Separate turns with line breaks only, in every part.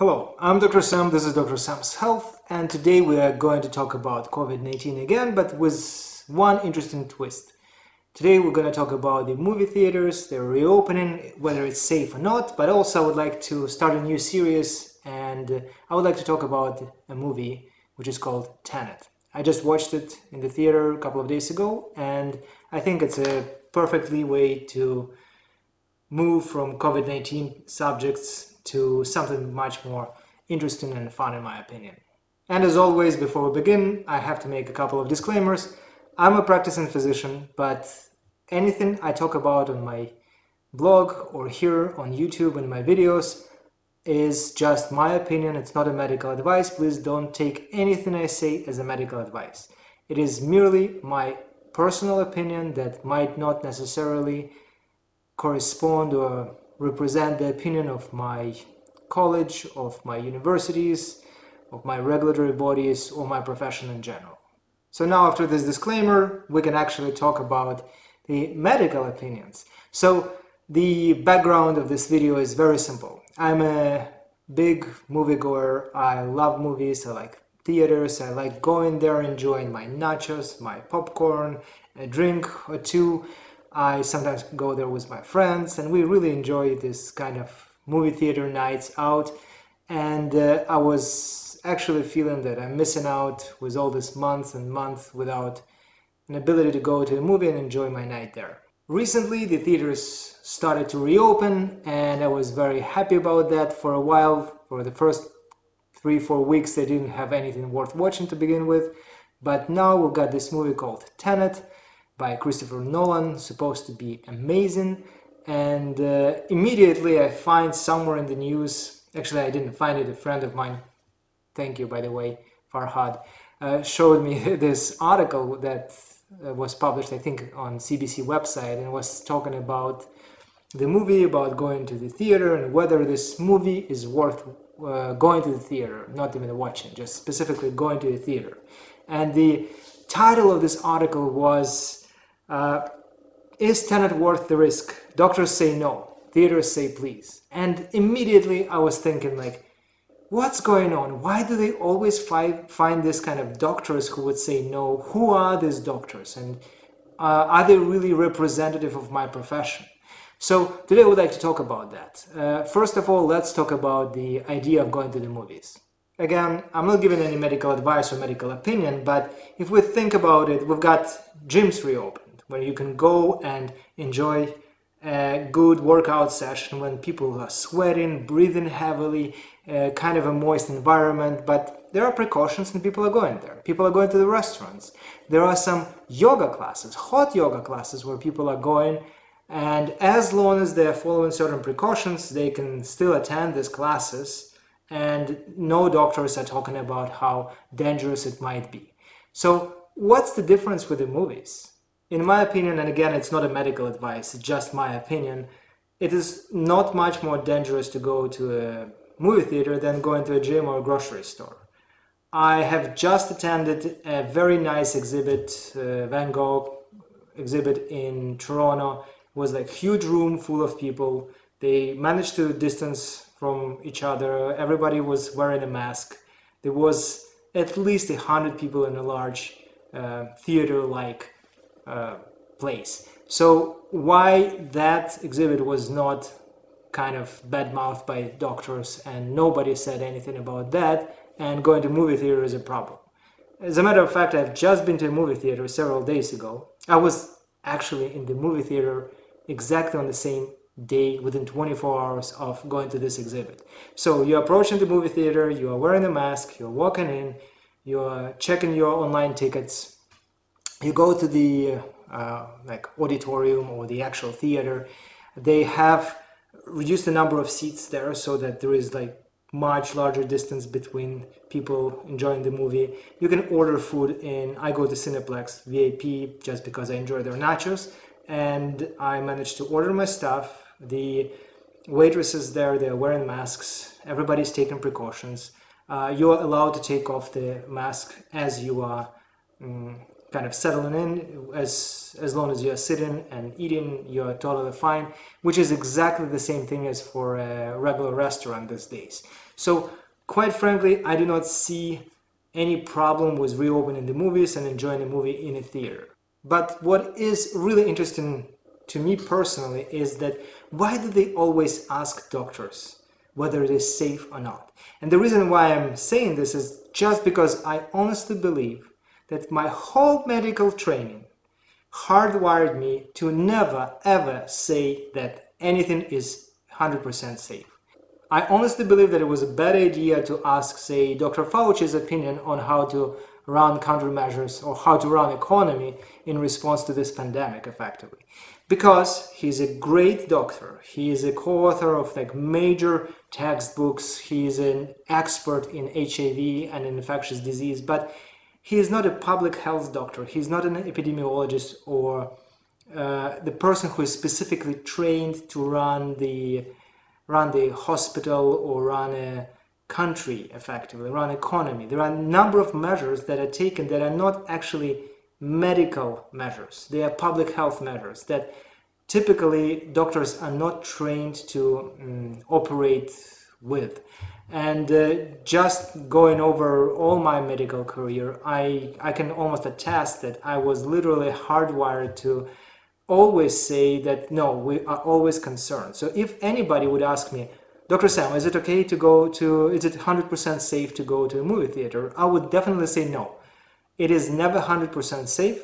Hello, I'm Dr. Sam, this is Dr. Sam's Health, and today we are going to talk about COVID-19 again, but with one interesting twist. Today we're going to talk about the movie theaters, their reopening, whether it's safe or not, but also I would like to start a new series, and I would like to talk about a movie which is called Tenet. I just watched it in the theater a couple of days ago, and I think it's a perfectly way to move from COVID-19 subjects to something much more interesting and fun, in my opinion. And as always, before we begin, I have to make a couple of disclaimers. I'm a practicing physician, but anything I talk about on my blog or here on YouTube in my videos is just my opinion. It's not a medical advice. Please don't take anything I say as a medical advice. It is merely my personal opinion that might not necessarily correspond or represent the opinion of my college, of my universities, of my regulatory bodies, or my profession in general. So now after this disclaimer, we can actually talk about the medical opinions. So the background of this video is very simple. I'm a big moviegoer. I love movies. I like theaters. I like going there, enjoying my nachos, my popcorn, a drink or two. I sometimes go there with my friends, and we really enjoy this kind of movie theater nights out. And I was actually feeling that I'm missing out with all this months and months without an ability to go to a movie and enjoy my night there. Recently, the theaters started to reopen, and I was very happy about that. For a while, for the first 3-4 weeks, they didn't have anything worth watching to begin with. But now we've got this movie called Tenet by Christopher Nolan, supposed to be amazing, and immediately I find somewhere in the news, actually I didn't find it, a friend of mine, thank you by the way, Farhad, showed me this article that was published I think on CBC website, and was talking about the movie, about going to the theater and whether this movie is worth going to the theater, not even watching, just specifically going to the theater. And the title of this article was is Tenet worth the risk? Doctors say no, theaters say please. And immediately I was thinking, like, what's going on? Why do they always find this kind of doctors who would say no? Who are these doctors? And are they really representative of my profession? So today I would like to talk about that. First of all, let's talk about the idea of going to the movies. Again, I'm not giving any medical advice or medical opinion, but if we think about it, we've got gyms reopened, where you can go and enjoy a good workout session when people are sweating, breathing heavily, kind of a moist environment, but there are precautions and people are going there. People are going to the restaurants. There are some yoga classes, hot yoga classes, where people are going, and as long as they are following certain precautions, they can still attend these classes, and no doctors are talking about how dangerous it might be. So what's the difference with the movies? In my opinion, and again, it's not a medical advice, it's just my opinion, it is not much more dangerous to go to a movie theater than going to a gym or a grocery store. I have just attended a very nice exhibit, Van Gogh exhibit in Toronto. It was like a huge room full of people. They managed to distance from each other. Everybody was wearing a mask. There was at least 100 people in a large theater-like place. So why that exhibit was not kind of bad-mouthed by doctors and nobody said anything about that, and going to movie theater is a problem. As a matter of fact, I've just been to a movie theater several days ago. I was actually in the movie theater exactly on the same day within 24 hours of going to this exhibit. So you're approaching the movie theater, you are wearing a mask, you're walking in, you're checking your online tickets, you go to the like auditorium or the actual theater. They have reduced the number of seats there so that there is like much larger distance between people enjoying the movie. You can order food in, I go to Cineplex VIP just because I enjoy their nachos, and I managed to order my stuff. The waitresses there, they're wearing masks, everybody's taking precautions. You're allowed to take off the mask as you are kind of settling in. As long as you're sitting and eating, you're totally fine, which is exactly the same thing as for a regular restaurant these days. So quite frankly, I do not see any problem with reopening the movies and enjoying a movie in a theater. But what is really interesting to me personally is that why do they always ask doctors whether it is safe or not? And the reason why I'm saying this is just because I honestly believe that my whole medical training hardwired me to never ever say that anything is 100% safe. I honestly believe that it was a bad idea to ask, say, Dr. Fauci's opinion on how to run countermeasures or how to run economy in response to this pandemic effectively. Because he's a great doctor, he is a co-author of like major textbooks, he is an expert in HIV and infectious disease, but he is not a public health doctor, he's not an epidemiologist or the person who is specifically trained to run the hospital or run a country effectively, run economy. There are a number of measures that are taken that are not actually medical measures. They are public health measures that typically doctors are not trained to operate with. And just going over all my medical career, I can almost attest that I was literally hardwired to always say that no, we are always concerned. So if anybody would ask me, Dr. Sam, is it okay to go to, is it 100% safe to go to a movie theater? I would definitely say no. It is never 100% safe.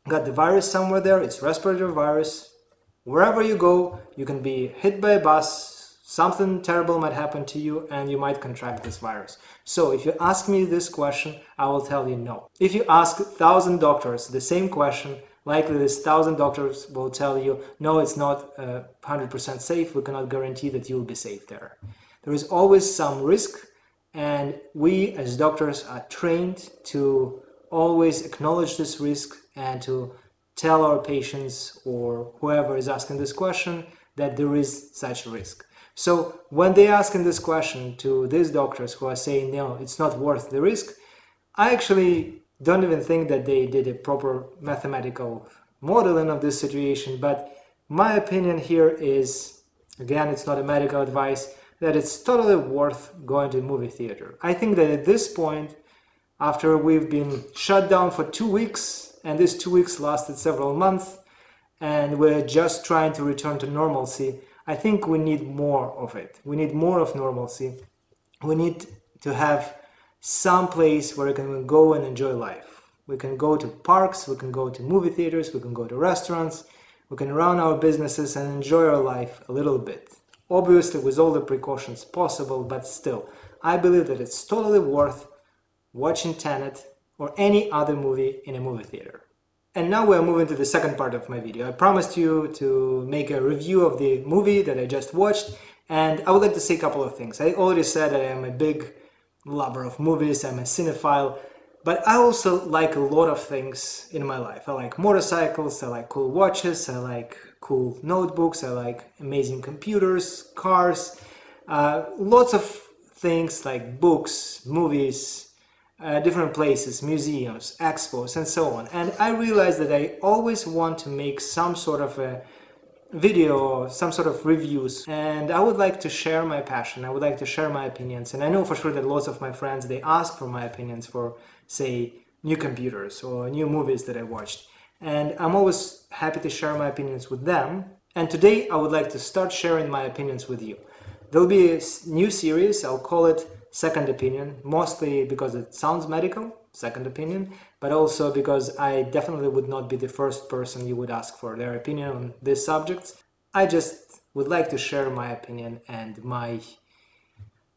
Got the virus somewhere there, it's respiratory virus. Wherever you go, you can be hit by a bus, something terrible might happen to you and you might contract this virus. So if you ask me this question, I will tell you no. If you ask 1,000 doctors the same question, likely this 1,000 doctors will tell you, no, it's not 100% safe, we cannot guarantee that you'll be safe there. There is always some risk, and we as doctors are trained to always acknowledge this risk and to tell our patients or whoever is asking this question that there is such a risk. So when they asking this question to these doctors who are saying, no, it's not worth the risk, I actually don't even think that they did a proper mathematical modeling of this situation, but my opinion here is, again, it's not a medical advice, that it's totally worth going to a movie theater. I think that at this point, after we've been shut down for 2 weeks, and these 2 weeks lasted several months, and we're just trying to return to normalcy, I think we need more of it. We need more of normalcy. We need to have some place where we can go and enjoy life. We can go to parks, we can go to movie theaters, we can go to restaurants, we can run our businesses and enjoy our life a little bit. Obviously with all the precautions possible, but still, I believe that it's totally worth watching Tenet or any other movie in a movie theater. And now we're moving to the second part of my video. I promised you to make a review of the movie that I just watched, and I would like to say a couple of things. I already said that I am a big lover of movies, I'm a cinephile, but I also like a lot of things in my life. I like motorcycles, I like cool watches, I like cool notebooks, I like amazing computers, cars, lots of things like books, movies, different places, museums, expos, and so on. And I realized that I always want to make some sort of a video or some sort of reviews, and I would like to share my passion, I would like to share my opinions, and I know for sure that lots of my friends, they ask for my opinions for, say, new computers or new movies that I watched, and I'm always happy to share my opinions with them. And today I would like to start sharing my opinions with you. There'll be a new series, I'll call it Second Opinion, mostly because it sounds medical, second opinion, but also because I definitely would not be the first person you would ask for their opinion on these subjects. I just would like to share my opinion and my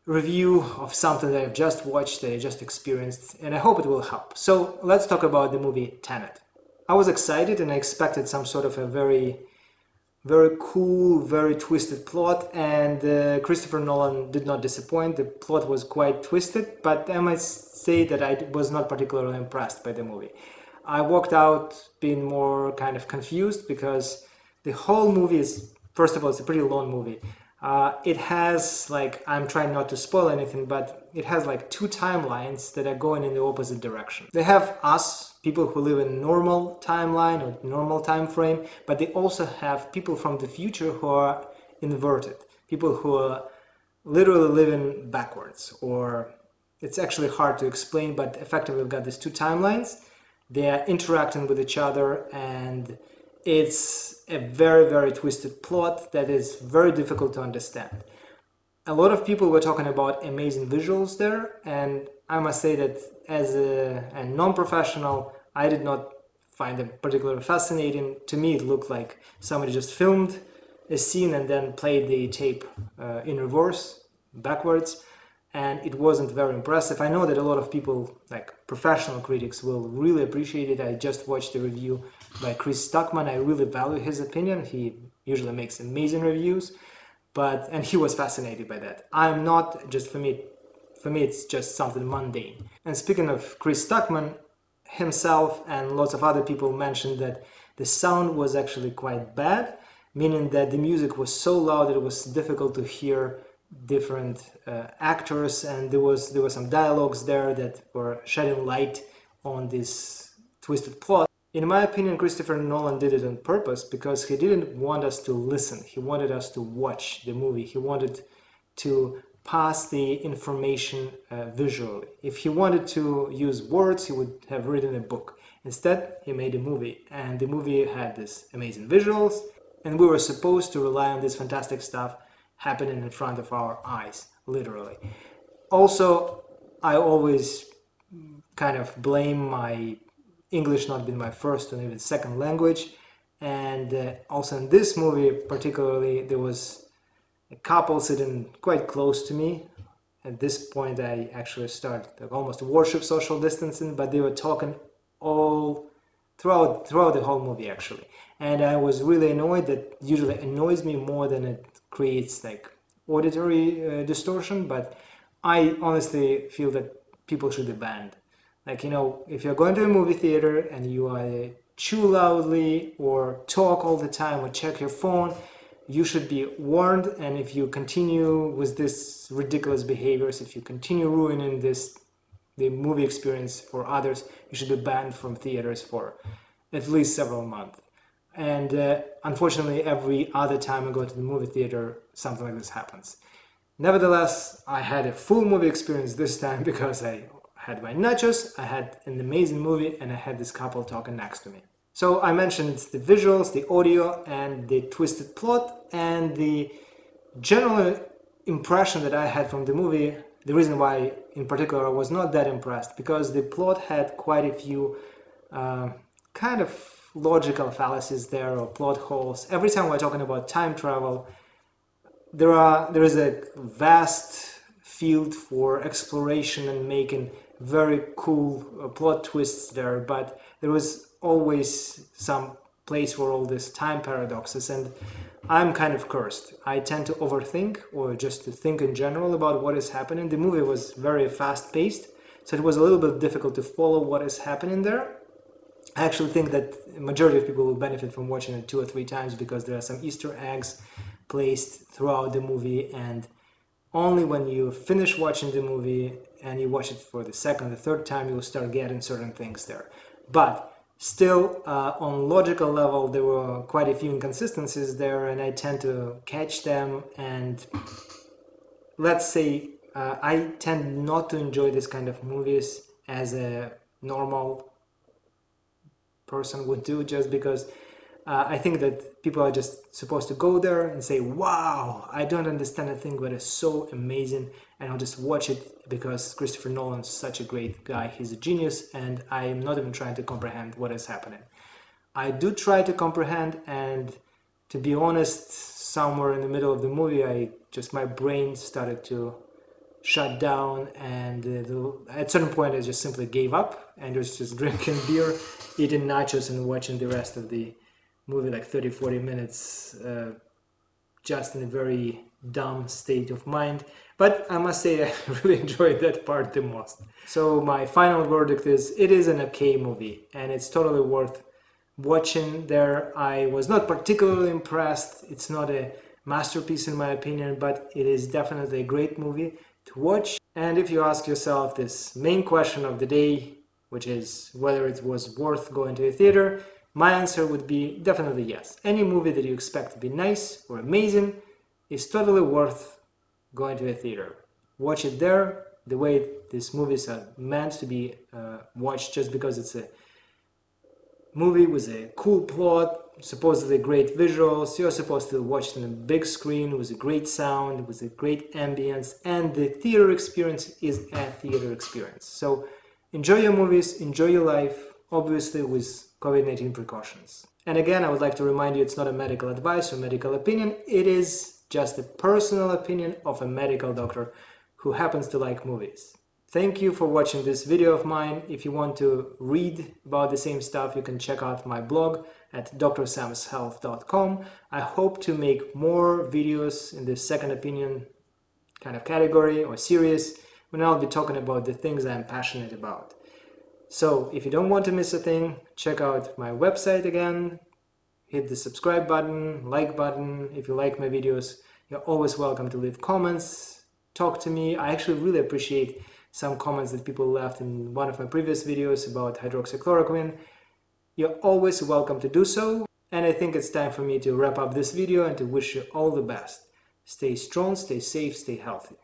review of something that I've just watched, that I just experienced, and I hope it will help. So let's talk about the movie Tenet. I was excited and I expected some sort of a very cool, very twisted plot, and Christopher Nolan did not disappoint. The plot was quite twisted, but I must say that I was not particularly impressed by the movie. I walked out being more kind of confused because the whole movie is, first of all, it's a pretty long movie. It has like, I'm trying not to spoil anything, but it has like two timelines that are going in the opposite direction. They have us, people who live in normal timeline or normal time frame, but they also have people from the future who are inverted, people who are literally living backwards, or it's actually hard to explain, but effectively we've got these two timelines. They are interacting with each other, and it's a very, very twisted plot that is very difficult to understand. A lot of people were talking about amazing visuals there, and I must say that as a non-professional, I did not find them particularly fascinating. To me, it looked like somebody just filmed a scene and then played the tape in reverse, backwards, and it wasn't very impressive. I know that a lot of people, like professional critics, will really appreciate it. I just watched a review by Chris Stuckman. I really value his opinion. He usually makes amazing reviews, and he was fascinated by that. I'm not, just for me it's just something mundane. And speaking of Chris Stuckman, himself and lots of other people mentioned that the sound was actually quite bad, meaning that the music was so loud that it was difficult to hear different actors, and there were some dialogues there that were shedding light on this twisted plot. In my opinion, Christopher Nolan did it on purpose because he didn't want us to listen. He wanted us to watch the movie. He wanted to pass the information visually. If he wanted to use words, he would have written a book. Instead, he made a movie, and the movie had this amazing visuals, and we were supposed to rely on this fantastic stuff happening in front of our eyes, literally. Also, I always kind of blame my English not being my first or even second language, and also in this movie particularly, there was a couple sitting quite close to me. At this point, I actually started to almost worship social distancing, but they were talking all throughout the whole movie actually, and I was really annoyed. That usually annoys me more than it creates like auditory distortion, but I honestly feel that people should be banned. Like, you know, if you're going to a movie theater and you are chew loudly or talk all the time or check your phone, you should be warned. And if you continue with this ridiculous behaviors, if you continue ruining the movie experience for others, you should be banned from theaters for at least several months. And unfortunately, every other time I go to the movie theater, something like this happens. Nevertheless, I had a full movie experience this time because I had my nachos, I had an amazing movie, and I had this couple talking next to me. So I mentioned the visuals, the audio, and the twisted plot, and the general impression that I had from the movie. The reason why, in particular, I was not that impressed, because the plot had quite a few kind of logical fallacies there, or plot holes. Every time we're talking about time travel, there is a vast field for exploration and making very cool plot twists there, but there was always some place for all these time paradoxes, and I'm kind of cursed. I tend to overthink, or just to think in general about what is happening. The movie was very fast-paced, so it was a little bit difficult to follow what is happening there. I actually think that the majority of people will benefit from watching it 2 or 3 times, because there are some Easter eggs placed throughout the movie, and only when you finish watching the movie and you watch it for the second or third time, you will start getting certain things there. But still, on logical level, there were quite a few inconsistencies there, and I tend to catch them. And let's say I tend not to enjoy this kind of movies as a normal person would do, just because I think that people are just supposed to go there and say, wow, I don't understand a thing, but it's so amazing, and I'll just watch it because Christopher Nolan is such a great guy, he's a genius, and I'm not even trying to comprehend what is happening. I do try to comprehend, and to be honest, somewhere in the middle of the movie, my brain started to shut down, and at a certain point I just simply gave up and was just drinking beer, eating nachos, and watching the rest of the movie, like 30-40 minutes, just in a very dumb state of mind. But I must say I really enjoyed that part the most. So my final verdict is, it is an okay movie, and it's totally worth watching there. I was not particularly impressed. It's not a masterpiece in my opinion, but it is definitely a great movie to watch. And if you ask yourself this main question of the day, which is whether it was worth going to a theater, my answer would be definitely yes. Any movie that you expect to be nice or amazing is totally worth going to a theater. Watch it there, the way these movies are meant to be watched, just because it's a movie with a cool plot, supposedly great visuals. You're supposed to watch it on a big screen with a great sound, with a great ambience, and the theater experience is a theater experience. So enjoy your movies, enjoy your life, obviously with COVID-19 precautions. And again, I would like to remind you, it's not a medical advice or medical opinion. It is just a personal opinion of a medical doctor who happens to like movies. Thank you for watching this video of mine. If you want to read about the same stuff, you can check out my blog at drsamshealth.com. I hope to make more videos in the second opinion kind of category or series when I'll be talking about the things I'm passionate about. So if you don't want to miss a thing, check out my website again, hit the subscribe button, like button. If you like my videos, you're always welcome to leave comments, talk to me. I actually really appreciate some comments that people left in one of my previous videos about hydroxychloroquine. You're always welcome to do so. And I think it's time for me to wrap up this video and to wish you all the best. Stay strong, stay safe, stay healthy.